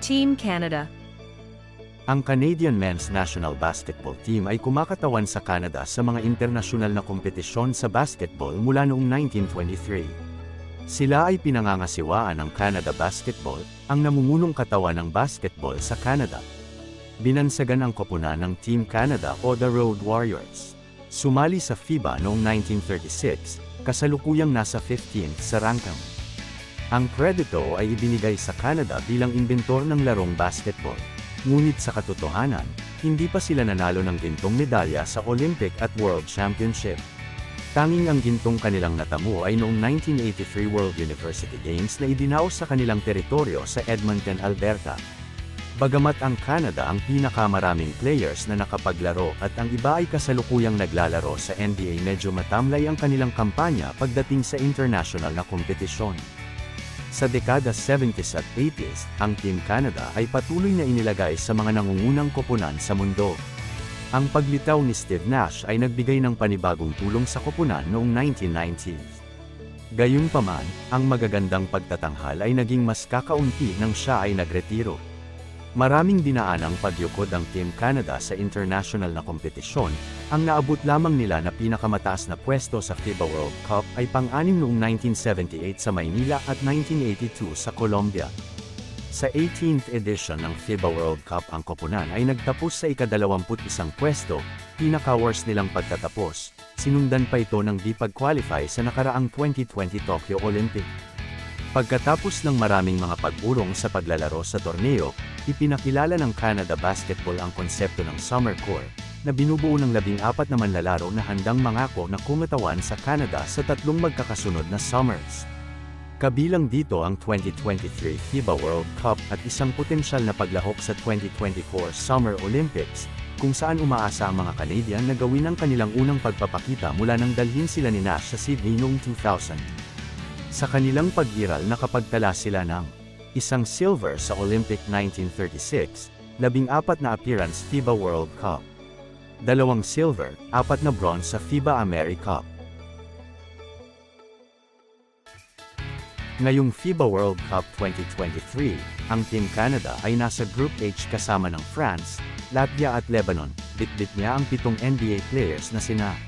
Team Canada. Ang Canadian Men's National Basketball Team ay kumakatawan sa Canada sa mga internasyonal na kompetisyon sa basketball mula noong 1923. Sila ay pinangangasiwaan ng Canada Basketball, ang namumunong katawan ng basketball sa Canada. Binansagan ang koponan ng Team Canada o The Road Warriors. Sumali sa FIBA noong 1936, kasalukuyang nasa 15th sa ranking. Ang kredito ay ibinigay sa Canada bilang inbentor ng larong basketball. Ngunit sa katotohanan, hindi pa sila nanalo ng gintong medalya sa Olympic at World Championship. Tanging ang gintong kanilang natamo ay noong 1983 World University Games na idinaos sa kanilang teritoryo sa Edmonton, Alberta. Bagamat ang Canada ang pinakamaraming players na nakapaglaro at ang iba ay kasalukuyang naglalaro sa NBA, medyo matamlay ang kanilang kampanya pagdating sa international na kompetisyon. Sa dekada 70s at 80s, ang Team Canada ay patuloy na inilagay sa mga nangungunang koponan sa mundo. Ang paglitaw ni Steve Nash ay nagbigay ng panibagong tulong sa koponan noong 1990s. Gayunpaman, ang magagandang pagtatanghal ay naging mas kakaunti nang siya ay nagretiro. Maraming dinaan ang pagyukod ang Team Canada sa international na kompetisyon. Ang naabot lamang nila na pinakamataas na pwesto sa FIBA World Cup ay pang-anim noong 1978 sa Maynila at 1982 sa Colombia. Sa 18th edition ng FIBA World Cup ang koponan ay nagtapos sa ika-21 pwesto, pinaka-worst nilang pagtatapos. Sinundan pa ito ng di pag-qualify sa nakaraang 2020 Tokyo Olympic. Pagkatapos ng maraming mga pag-urong sa paglalaro sa torneo, ipinakilala ng Canada Basketball ang konsepto ng Summer Core, na binubuo ng 14 na manlalaro na handang mangako na kumatawan sa Canada sa tatlong magkakasunod na summers. Kabilang dito ang 2023 FIBA World Cup at isang potensyal na paglahok sa 2024 Summer Olympics, kung saan umaasa ang mga Canadian na gawin ang kanilang unang pagpapakita mula nang dalhin sila ni Nash sa Sydney noong 2000. Sa kanilang pag-iral nakapagtala sila ng isang silver sa Olympic 1936, 14 na appearance FIBA World Cup, 2 silver, 4 na bronze sa FIBA AmeriCup. Ngayong FIBA World Cup 2023, ang Team Canada ay nasa Group H kasama ng France, Latvia at Lebanon. Bitbit niya ang 7 NBA players na sina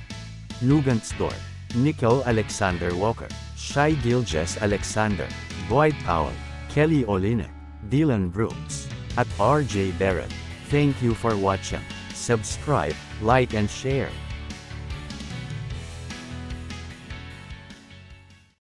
Luguentz Dort, Nickeil Alexander-Walker, Shai Gilgeous-Alexander, Dwight Powell, Kelly Olynyk, Dillon Brooks, at RJ Barrett. Thank you for watching. Subscribe, like and share.